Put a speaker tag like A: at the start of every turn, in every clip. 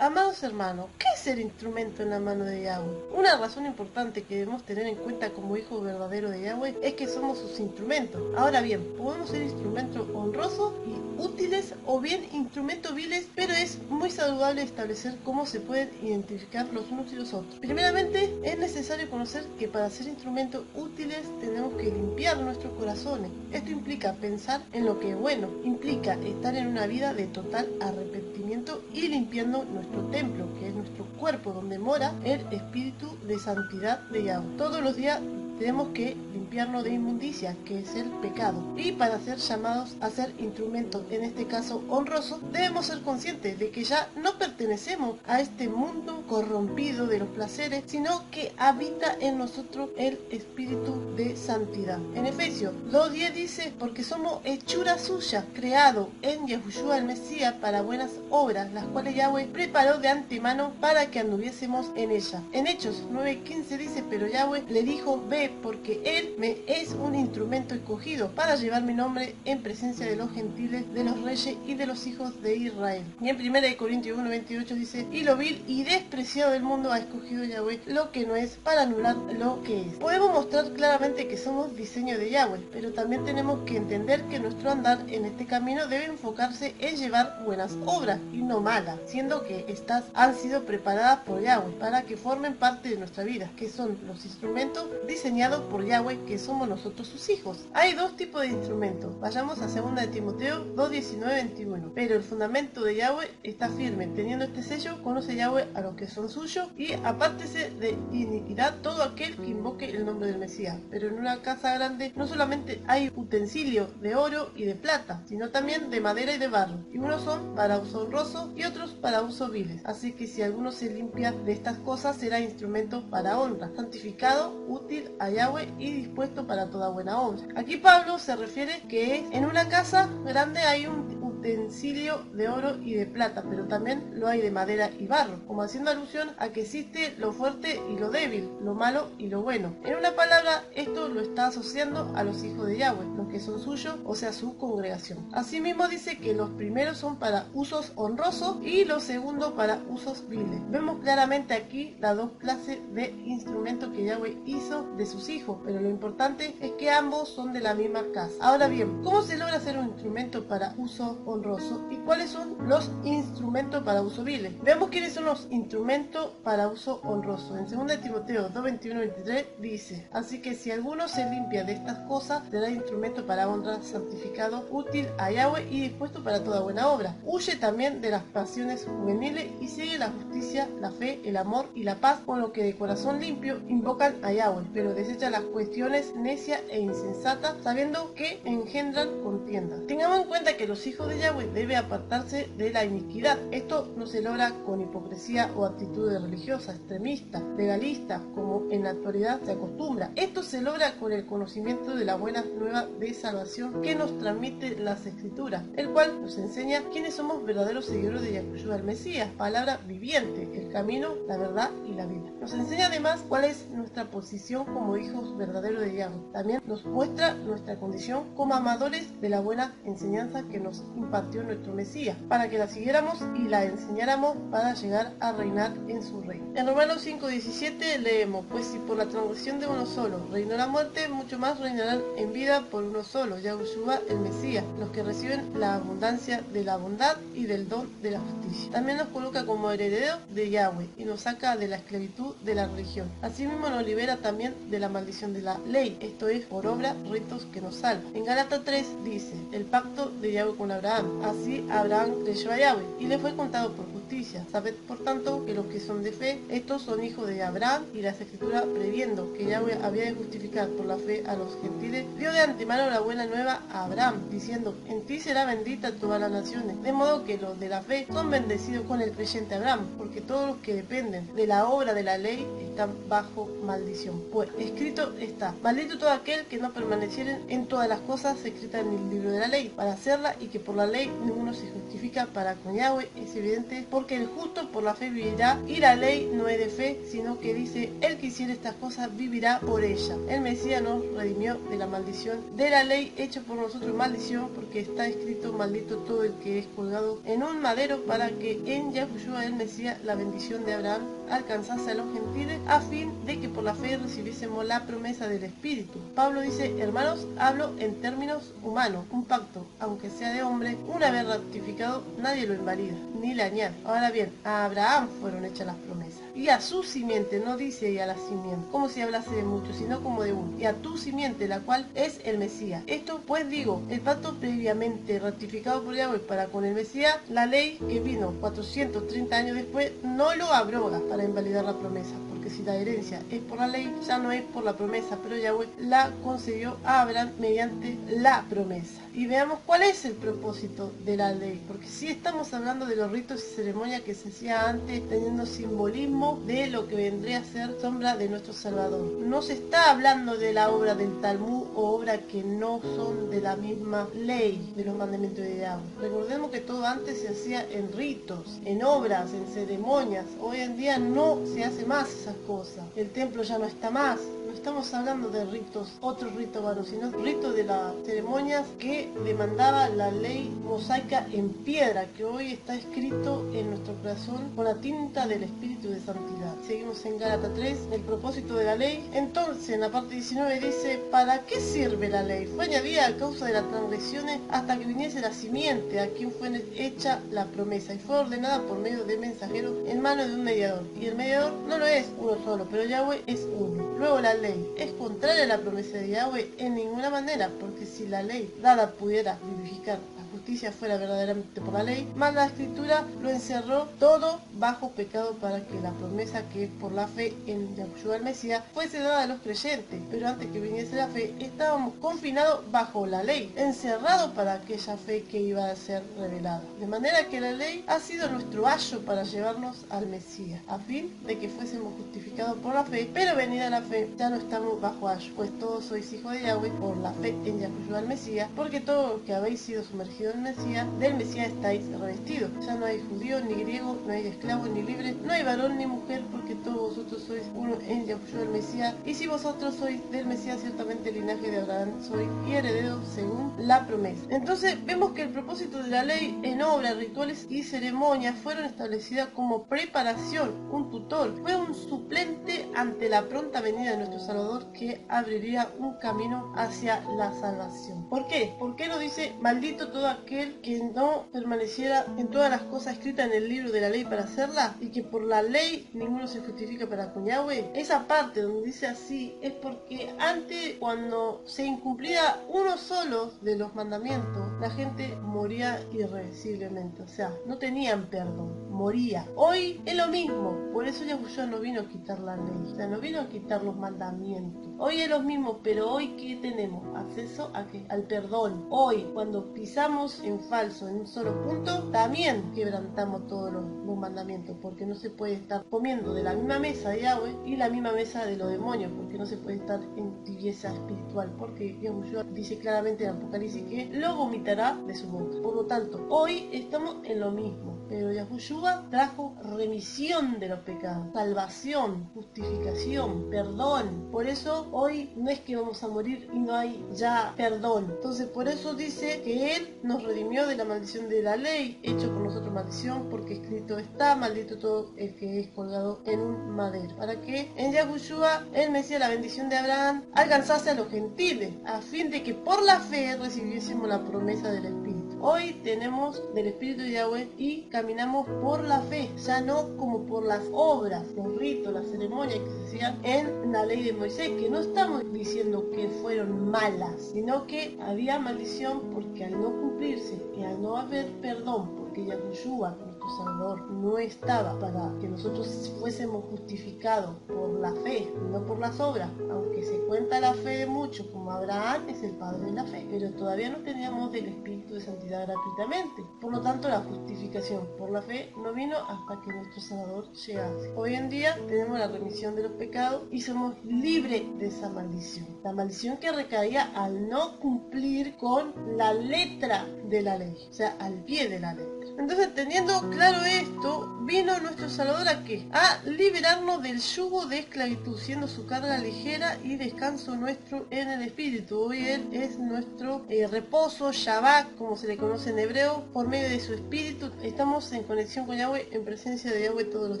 A: Amados hermanos, ¿qué es el instrumento en la mano de Yahweh? Una razón importante que debemos tener en cuenta como hijos verdaderos de Yahweh es que somos sus instrumentos. Ahora bien, podemos ser instrumentos honrosos y útiles o bien instrumentos viles, pero es muy saludable establecer cómo se pueden identificar los unos y los otros. Primeramente, es necesario conocer que para ser instrumentos útiles tenemos que limpiar nuestros corazones. Esto implica pensar en lo que es bueno, implica estar en una vida de total arrepentimiento y limpiando nuestro templo, que es nuestro cuerpo, donde mora el espíritu de santidad de Yahweh. Todos los días tenemos que limpiarnos de inmundicia, que es el pecado. Y para ser llamados a ser instrumentos, en este caso honrosos, debemos ser conscientes de que ya no pertenecemos a este mundo corrompido de los placeres, sino que habita en nosotros el espíritu de santidad. En Efesios 2:10 dice, porque somos hechura suya, creado en Yahushua el Mesías para buenas obras, las cuales Yahweh preparó de antemano para que anduviésemos en ella. En Hechos 9:15 dice, pero Yahweh le dijo, ve, porque él me es un instrumento escogido para llevar mi nombre en presencia de los gentiles, de los reyes y de los hijos de Israel. Y en 1 Corintios 1:28 dice, y lo vil y despreciado del mundo ha escogido Yahweh lo que no es para anular lo que es. Podemos mostrar claramente que somos diseño de Yahweh, pero también tenemos que entender que nuestro andar en este camino debe enfocarse en llevar buenas obras y no malas, siendo que estas han sido preparadas por Yahweh para que formen parte de nuestra vida, que son los instrumentos diseñados por Yahweh, que somos nosotros sus hijos. Hay dos tipos de instrumentos. Vayamos a 2 de Timoteo 2:19-21. Pero el fundamento de Yahweh está firme. Teniendo este sello, conoce Yahweh a los que son suyos y apártese de iniquidad todo aquel que invoque el nombre del Mesías. Pero en una casa grande no solamente hay utensilios de oro y de plata, sino también de madera y de barro. Y unos son para uso honroso y otros para uso viles. Así que si alguno se limpia de estas cosas, será instrumento para honra, santificado, útil a Yahweh y dispuesto para toda buena obra. Aquí Pablo se refiere que en una casa grande hay un utensilio de oro y de plata, pero también lo hay de madera y barro, como haciendo alusión a que existe lo fuerte y lo débil, lo malo y lo bueno. En una palabra, esto lo está asociando a los hijos de Yahweh, los que son suyos, o sea, su congregación. Asimismo dice que los primeros son para usos honrosos y los segundos para usos viles. Vemos claramente aquí las dos clases de instrumentos que Yahweh hizo de sus hijos, pero lo importante es que ambos son de la misma casa. Ahora bien, ¿cómo se logra hacer un instrumento para uso honroso y cuáles son los instrumentos para uso viles? Veamos quiénes son los instrumentos para uso honroso. En 2 de Timoteo 2:21-23 dice, así que si alguno se limpia de estas cosas, será instrumento para honra, santificado, útil a Yahweh y dispuesto para toda buena obra. Huye también de las pasiones juveniles y sigue la justicia, la fe, el amor y la paz, con lo que de corazón limpio invocan a Yahweh, pero desecha las cuestiones necias e insensatas, sabiendo que engendran contiendas. Tengamos en cuenta que los hijos de Yahweh deben apartarse de la iniquidad. Esto no se logra con hipocresía o actitudes religiosas, extremistas, legalistas, como en la actualidad se acostumbra. Esto se logra con el conocimiento de la buena nueva de salvación que nos transmite las Escrituras, el cual nos enseña quiénes somos verdaderos seguidores de Yahushua el Mesías, palabra viviente, el camino, la verdad y la vida. Nos enseña además cuál es nuestra posición como hijos verdaderos de Yahweh. También nos muestra nuestra condición como amadores de la buena enseñanza que nos impartió nuestro Mesías, para que la siguiéramos y la enseñáramos para llegar a reinar en su reino. En Romanos 5:17 leemos, pues si por la transgresión de uno solo reinó la muerte, mucho más reinarán en vida por uno solo, Yahushua el Mesías, los que reciben la abundancia de la bondad y del don de la justicia. También nos coloca como herederos de Yahweh y nos saca de la esclavitud de la religión. Asimismo nos libera también de la maldición de la ley, esto es, por obra, ritos que nos salvan. En Gálatas 3 dice, el pacto de Yahweh con Abraham. Así Abraham creyó a Yahweh y le fue contado por justicia. Sabed por tanto que los que son de fe, estos son hijos de Abraham, y las Escrituras, previendo que Yahweh había de justificar por la fe a los gentiles, dio de antemano la buena nueva a Abraham, diciendo, en ti será bendita todas las naciones. De modo que los de la fe son bendecidos con el creyente Abraham, porque todos los que dependen de la obra de la ley están bajo maldición. Pues escrito está: maldito todo aquel que no permanecieren en todas las cosas escritas en el libro de la ley para hacerla, y que por la ley ninguno se justifica para con Yahweh. Es evidente, porque el justo por la fe vivirá, y la ley no es de fe, sino que dice: el que hiciere estas cosas vivirá por ella. El Mesías nos redimió de la maldición de la ley, hecho por nosotros maldición, porque está escrito: maldito todo el que es colgado en un madero, para que en Yahushua el Mesías la bendición de Abraham alcanzase a los gentiles, a fin de que por la fe recibiésemos la promesa del Espíritu. Pablo dice: hermanos, hablo en términos humanos, un pacto, aunque sea de hombre, una vez ratificado, nadie lo invalida, ni le añade. Ahora bien, a Abraham fueron hechas las promesas, y a su simiente, no dice y a la simiente, como si hablase de muchos, sino como de uno, y a tu simiente, la cual es el Mesías. Esto pues digo, el pacto previamente ratificado por Yahweh para con el Mesías, la ley que vino 430 años después, no lo abroga para invalidar la promesa, porque si la herencia es por la ley, ya no es por la promesa, pero Yahweh la concedió a Abraham mediante la promesa. Y veamos cuál es el propósito de la ley, porque si estamos hablando de los ritos y ceremonias que se hacía antes, teniendo simbolismo de lo que vendría a ser sombra de nuestro Salvador. No se está hablando de la obra del Talmud o obras que no son de la misma ley de los mandamientos de Yahweh. Recordemos que todo antes se hacía en ritos, en obras, en ceremonias. Hoy en día no se hace más esas cosas. El templo ya no está más. No estamos hablando de ritos, otros ritos vanos, sino ritos de las ceremonias que demandaba la ley mosaica en piedra, que hoy está escrito en nuestro corazón con la tinta del Espíritu de Santidad. Seguimos en Gálatas 3, el propósito de la ley. Entonces, en la parte 19 dice: ¿para qué sirve la ley? Fue añadida a causa de las transgresiones hasta que viniese la simiente, a quien fue hecha la promesa, y fue ordenada por medio de mensajeros en mano de un mediador. Y el mediador no lo es uno solo, pero Yahweh es uno. Luego la ley es contraria a la promesa de Yahweh en ninguna manera, porque si la ley dada pudiera vivificar la justicia fuera verdaderamente por la ley, mas la escritura lo encerró todo bajo pecado, para que la promesa que es por la fe en Yahushua el Mesías fuese dada a los creyentes. Pero antes que viniese la fe, estábamos confinados bajo la ley, encerrados para aquella fe que iba a ser revelada. De manera que la ley ha sido nuestro ayo para llevarnos al Mesías, a fin de que fuésemos justificados por la fe, pero venida la fe, ya no estamos bajo ayo, pues todos sois hijos de Yahweh por la fe en Yahushua el Mesías, porque todos los que habéis sido sumergidos en el Mesías, del Mesías estáis revestidos. Ya no hay judío ni griego, no hay esclavo ni libre, no hay varón ni mujer, porque todos vosotros sois uno en Yahushua el Mesías. Y si vosotros sois del Mesías, ciertamente el linaje de Abraham sois, y heredero según la promesa. Entonces vemos que el propósito de la ley en obras, rituales y ceremonias fueron establecidas como preparación, un tutor, fue un suplente ante la pronta venida de nuestro Salvador, que abriría un camino hacia la salvación. ¿Por qué? ¿Por qué no dice: maldito todo aquel que no permaneciera en todas las cosas escritas en el libro de la ley para hacerla, y que por la ley ninguno se justifica para con Yahweh? Esa parte donde dice así es porque antes, cuando se incumplía uno solo de los mandamientos, la gente moría irreversiblemente, o sea, no tenían perdón, moría. Hoy es lo mismo, por eso Yahushua no vino a quitar la ley, o sea, no vino a quitar los mandamientos. Hoy es lo mismo, pero hoy ¿qué tenemos? Acceso a ¿qué? Al perdón. Hoy, cuando pisamos en falso en un solo punto, también quebrantamos todos los mandamientos, porque no se puede estar comiendo de la misma mesa de Yahweh y la misma mesa de los demonios, porque no se puede estar en tibieza espiritual, porque Yahushua dice claramente en Apocalipsis que lo vomitará de su boca. Por lo tanto, hoy estamos en lo mismo, pero Yahushua trajo remisión de los pecados, salvación, justificación, perdón. Por eso hoy no es que vamos a morir y no hay ya perdón. Entonces por eso dice que Él nos redimió de la maldición de la ley, hecho por nosotros maldición, porque escrito está: maldito todo el que es colgado en un madero, para que en Yahushua el Mesías, la bendición de Abraham, alcanzase a los gentiles, a fin de que por la fe recibiésemos la promesa del Espíritu. Hoy tenemos del Espíritu de Yahweh y caminamos por la fe, ya no como por las obras, los ritos, las ceremonias que se hacían en la ley de Moisés, que no estamos diciendo que fueron malas, sino que había maldición porque al no cumplirse y al no haber perdón, porque Yahushua, nuestro Salvador no estaba para que nosotros fuésemos justificados por la fe, no por las obras, aunque se cuenta la fe de muchos, como Abraham es el padre de la fe, pero todavía no teníamos del Espíritu de Santidad gratuitamente. Por lo tanto, la justificación por la fe no vino hasta que nuestro Salvador llegase. Hoy en día tenemos la remisión de los pecados y somos libres de esa maldición. La maldición que recaía al no cumplir con la letra de la ley, o sea, al pie de la letra. Entonces, teniendo claro esto, vino nuestro Salvador ¿a qué? A liberarnos del yugo de esclavitud, siendo su carga ligera y descanso nuestro en el Espíritu. Hoy Él es nuestro reposo, Shabbat, como se le conoce en hebreo. Por medio de su Espíritu estamos en conexión con Yahweh, en presencia de Yahweh todos los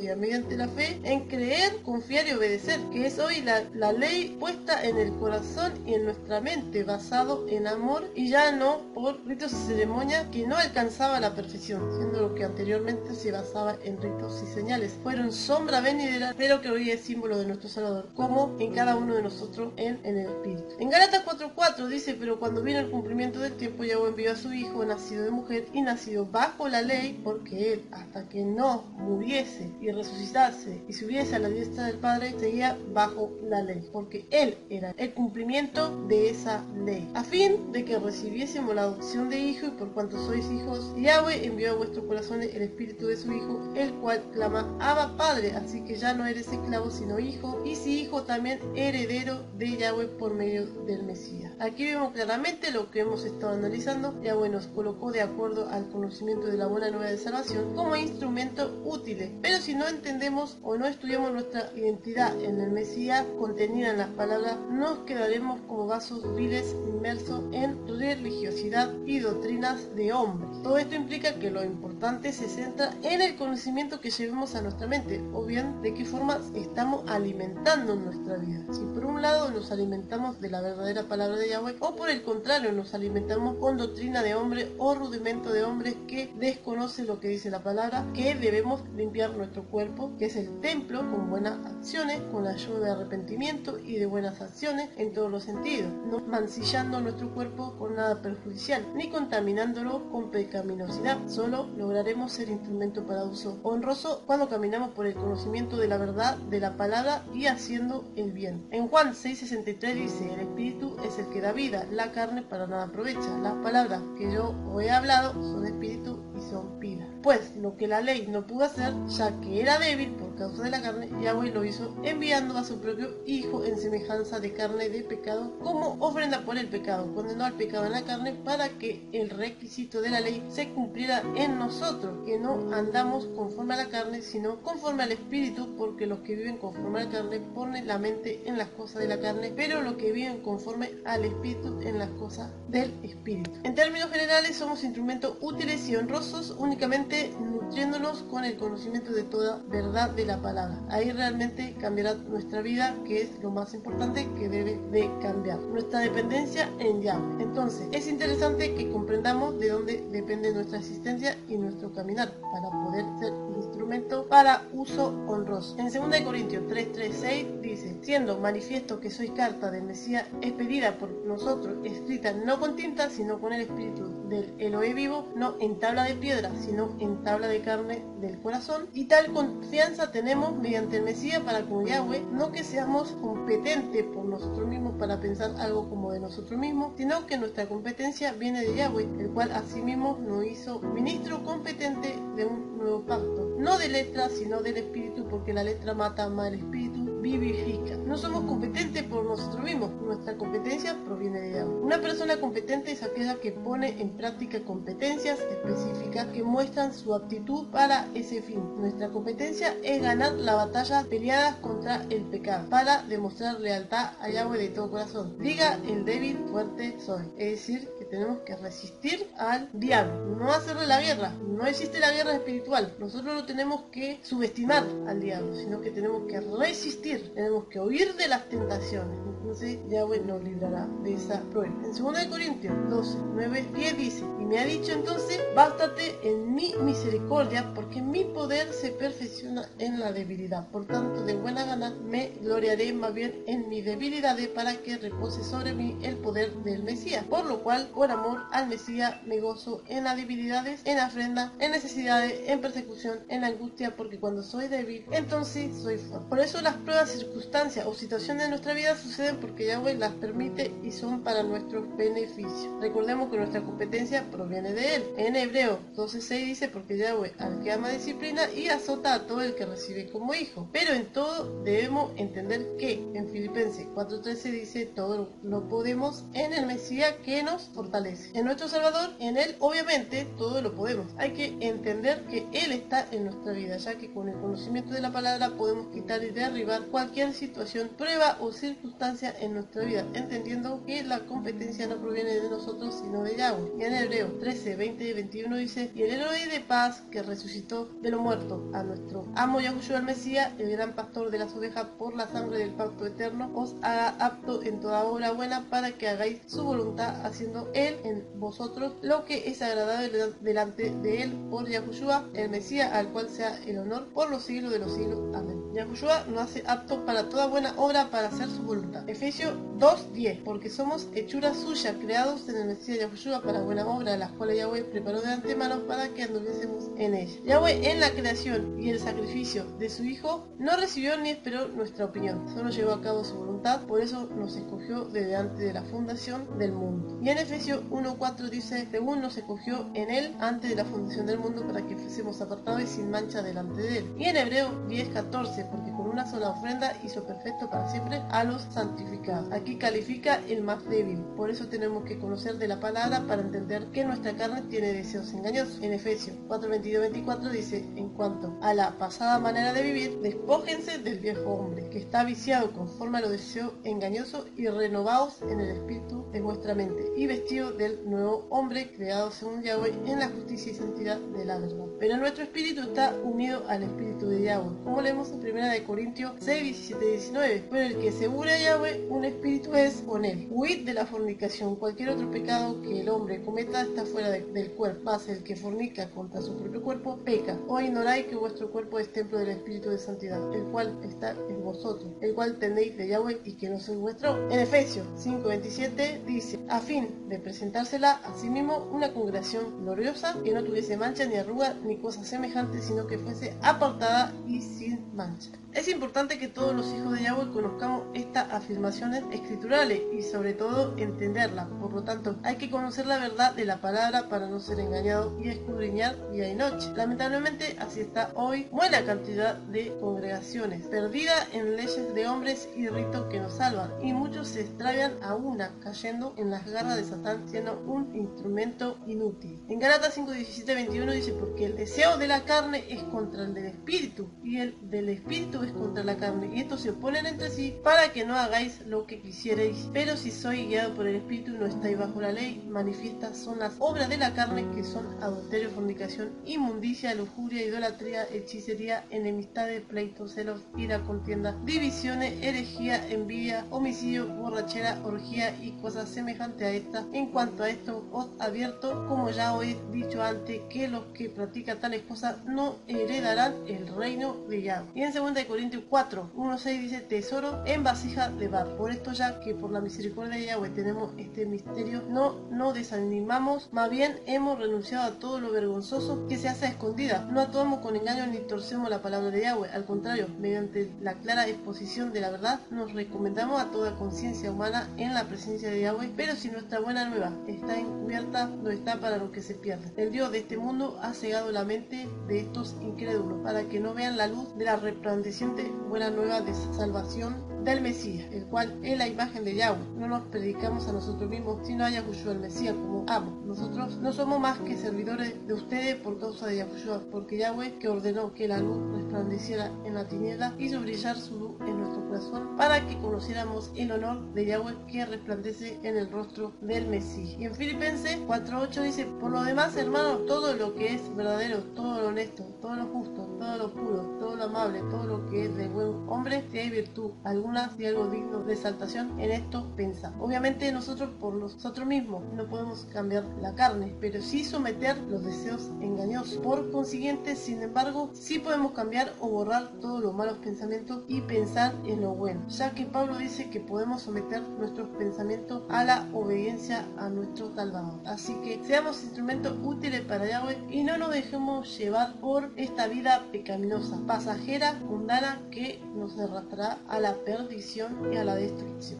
A: días, mediante la fe, en creer, confiar y obedecer, que es hoy la ley puesta en el corazón y en nuestra mente, basado en amor y ya no por ritos y ceremonias que no alcanzaba la perfección, siendo lo que anteriormente se basaba en ritos y señales. Fueron sombra venidera, pero que hoy es símbolo de nuestro Salvador, como en cada uno de nosotros en el Espíritu. En Gálatas 4:4 dice: pero cuando vino el cumplimiento del tiempo, Yahweh envió a su Hijo, nacido de mujer y nacido bajo la ley, porque Él, hasta que no muriese y resucitase y subiese a la diestra del Padre, seguía bajo la ley, porque Él era el cumplimiento de esa ley, a fin de que recibiésemos la adopción de hijo, y por cuanto sois hijos, Yahweh envió a vuestros corazones el espíritu de su Hijo, el cual clama: Abba, Padre. Así que ya no eres esclavo, sino hijo, y si hijo, también heredero de Yahweh por medio del Mesías. Aquí vemos claramente lo que hemos estado analizando. Yahweh nos colocó de acuerdo al conocimiento de la buena nueva de salvación como instrumentos útiles, pero si no entendemos o no estudiamos nuestra identidad en el Mesías contenida en las palabras, nos quedaremos como vasos viles inmersos en religiosidad y doctrinas de hombres. Todo esto implica que lo importante se centra en el conocimiento que llevemos a nuestra mente, o bien de qué forma estamos alimentando nuestra vida. Si por un lado nos alimentamos de la verdadera palabra de Yahweh, o por el contrario nos alimentamos con doctrina de hombre o rudimento de hombres que desconoce lo que dice la palabra, que debemos limpiar nuestro cuerpo, que es el templo, con buenas acciones, con la ayuda de arrepentimiento y de buenas acciones en todos los sentidos, no mancillando nuestro cuerpo con nada perjudicial, ni contaminándolo con pecaminosidad. Solo lograremos ser instrumento para uso honroso cuando caminamos por el conocimiento de la verdad de la palabra y haciendo el bien. En Juan 6:63 dice: el espíritu es el que da vida, la carne para nada aprovecha. Las palabras que yo os he hablado son espíritu y son vida. Pues lo que la ley no pudo hacer, ya que era débil por causa de la carne, Yahweh lo hizo enviando a su propio Hijo en semejanza de carne de pecado, como ofrenda por el pecado, condenó al pecado en la carne para que el requisito de la ley se cumpliera en nosotros, que no andamos conforme a la carne, sino conforme al Espíritu, porque los que viven conforme a la carne ponen la mente en las cosas de la carne, pero los que viven conforme al Espíritu en las cosas del Espíritu. En términos generales, somos instrumentos útiles y honrosos únicamente nutriéndonos con el conocimiento de toda verdad de la palabra. Ahí realmente cambiará nuestra vida, que es lo más importante que debe de cambiar, nuestra dependencia en Yahweh. Entonces, es interesante que comprendamos de dónde depende nuestra existencia y nuestro caminar para poder ser instrumento para uso honroso. En 2 Corintios 3:6 dice: siendo manifiesto que sois carta del Mesías, expedida por nosotros, escrita no con tinta, sino con el Espíritu del Elohe vivo, no en tabla de piedra, sino en tabla de carne del corazón. Y tal confianza tenemos mediante el Mesías para con Yahweh, no que seamos competentes por nosotros mismos para pensar algo como de nosotros mismos, sino que nuestra competencia viene de Yahweh, el cual asimismo nos hizo ministro competente de un nuevo pacto, no de letra, sino del Espíritu, porque la letra mata, más el Espíritu vivifica. No somos competentes por nosotros mismos, nuestra competencia proviene de Yahweh. Una persona competente es aquella que pone en práctica competencias específicas que muestran su aptitud para ese fin. Nuestra competencia es ganar la batalla peleadas contra el pecado, para demostrar lealtad a Yahweh de todo corazón. Diga el débil, fuerte soy. Es decir, que tenemos que resistir al diablo, no hacerle la guerra. No existe la guerra espiritual. Nosotros no tenemos que subestimar al diablo, sino que tenemos que resistir tenemos que huir de las tentaciones. Entonces Yahweh nos librará de esa prueba. En 2 Corintios 12, 9, 10 dice: y me ha dicho entonces, bástate en mi misericordia, porque mi poder se perfecciona en la debilidad. Por tanto, de buena gana me gloriaré más bien en mis debilidades, para que repose sobre mí el poder del Mesías. Por lo cual, por amor al Mesías, me gozo en las debilidades, en afrenta, en necesidades, en persecución, en angustia, porque cuando soy débil, entonces soy fuerte. Por eso las pruebas, circunstancias o situaciones de nuestra vida suceden porque Yahweh las permite y son para nuestro beneficio. Recordemos que nuestra competencia proviene de Él. En Hebreos 12:6 dice: porque Yahweh al que ama disciplina y azota a todo el que recibe como hijo. Pero en todo debemos entender que en Filipenses 4:13 dice: todo lo podemos en el Mesías que nos fortalece. En nuestro Salvador, en Él obviamente todo lo podemos. Hay que entender que Él está en nuestra vida, ya que con el conocimiento de la palabra podemos quitar y derribar cualquier situación, prueba o circunstancia en nuestra vida, entendiendo que la competencia no proviene de nosotros sino de Yahweh. Y en Hebreos 13, 20 y 21 dice: y el héroe de paz que resucitó de los muertos a nuestro amo Yahushua el Mesías, el gran pastor de las ovejas, por la sangre del pacto eterno, os haga apto en toda obra buena, para que hagáis su voluntad, haciendo Él en vosotros lo que es agradable delante de Él, por Yahushua el Mesías, al cual sea el honor por los siglos de los siglos. Amén. Yahushua nos hace apto para toda buena obra, para hacer su voluntad. Efesios 2:10: porque somos hechura suya, creados en el Mesías Yahushua para buena obra, las cuales Yahweh preparó de antemano para que anduviésemos en ella. Yahweh, en la creación y el sacrificio de su Hijo, no recibió ni esperó nuestra opinión, solo llevó a cabo su voluntad. Por eso nos escogió desde antes de la fundación del mundo. Y en Efesios 1:4 dice: según nos escogió en Él antes de la fundación del mundo, para que fuésemos apartados y sin mancha delante de Él. Y en Hebreos 10:14: porque con una sola ofrenda hizo perfecto para siempre a los santificados. Aquí califica el más débil. Por eso tenemos que conocer de la palabra para entender que nuestra carne tiene deseos engañosos. En Efesios 4:22-24 dice: en cuanto a la pasada manera de vivir, despójense del viejo hombre, que está viciado conforme a los deseos engañosos, y renovaos en el espíritu de vuestra mente, y vestidos del nuevo hombre, creado según Yahweh en la justicia y santidad de la verdad. Pero nuestro espíritu está unido al espíritu de Yahweh, como leemos en 1 Corintios 6:17-19: pero el que se une a Yahweh, un espíritu es con él. Huid de la fornicación. Cualquier otro pecado que el hombre cometa está fuera del cuerpo, mas el que fornica contra su propio cuerpo peca. O ignoráis que vuestro cuerpo es templo del espíritu de santidad, el cual está en vosotros, el cual tenéis de Yahweh, y que no sois vuestro. En Efesios 5:27 dice: a fin de presentársela a sí mismo una congregación gloriosa, que no tuviese mancha ni arruga ni cosa semejante, sino que fuese apartada y sin mancha. Es importante que todos los hijos de Yahweh conozcamos estas afirmaciones escriturales y sobre todo entenderlas. Por lo tanto, hay que conocer la verdad de la palabra para no ser engañado y escudriñar día y noche. Lamentablemente así está hoy buena cantidad de congregaciones, perdidas en leyes de hombres y ritos que nos salvan, y muchos se extravian a una, cayendo en las garras de Satán, siendo un instrumento inútil. En Gálatas 5:17-21 dice: porque el deseo de la carne es contra el del espíritu, y el del espíritu es contra la carne, y estos se oponen entre sí, para que no hagáis lo que quisierais. Pero si sois guiados por el espíritu, no estáis bajo la ley. Manifiestas son las obras de la carne, que son adulterio, fornicación, inmundicia, lujuria, idolatría, hechicería, enemistades, pleitos, celos, ira, contienda, divisiones, herejía, envidia, homicidio, borrachera, orgía y cosas semejantes a estas. En cuanto a esto os advierto, como ya os he dicho antes, que los que practican tales cosas no heredarán el reino de Yahweh. Y en 2 Corintios 4:1-6 dice: tesoro en vasija de barro. Por esto, ya que por la misericordia de Yahweh tenemos este misterio, no desanimamos, más bien hemos renunciado a todo lo vergonzoso que se hace a escondida. No actuamos con engaño ni torcemos la palabra de Yahweh. Al contrario, mediante la clara exposición de la verdad, nos recomendamos a toda conciencia humana en la presencia de Yahweh. Pero si nuestra buena nueva está encubierta, no está para los que se pierden. El Dios de este mundo ha cegado la mente de estos incrédulos, para que no vean la luz de la resplandeciente buena nueva de salvación del Mesías, el cual es la imagen de Yahweh. No nos predicamos a nosotros mismos, sino a Yahushua el Mesías como amo. Nosotros no somos más que servidores de ustedes por causa de Yahushua, porque Yahweh, que ordenó que la luz resplandeciera en la tiniebla, hizo brillar su luz en nuestro corazón, para que conociéramos el honor de Yahweh que resplandece en el rostro del Mesías. Y en Filipenses 4:8 dice: por lo demás, hermanos, todo lo que es verdadero, todo lo honesto, todo lo justo, todo lo lo puro, todo lo amable, todo lo que es de buen hombre, si hay virtud alguna, si hay algo digno de exaltación, en esto pensa. Obviamente nosotros por nosotros mismos no podemos cambiar la carne, pero sí someter los deseos engañosos. Por consiguiente, sin embargo, sí podemos cambiar o borrar todos los malos pensamientos y pensar en lo bueno, ya que Pablo dice que podemos someter nuestros pensamientos a la obediencia a nuestro Salvador. Así que seamos instrumentos útiles para Yahweh y no nos dejemos llevar por esta vida pecaminosa, pasajera, mundana, que nos arrastrará a la perdición y a la destrucción.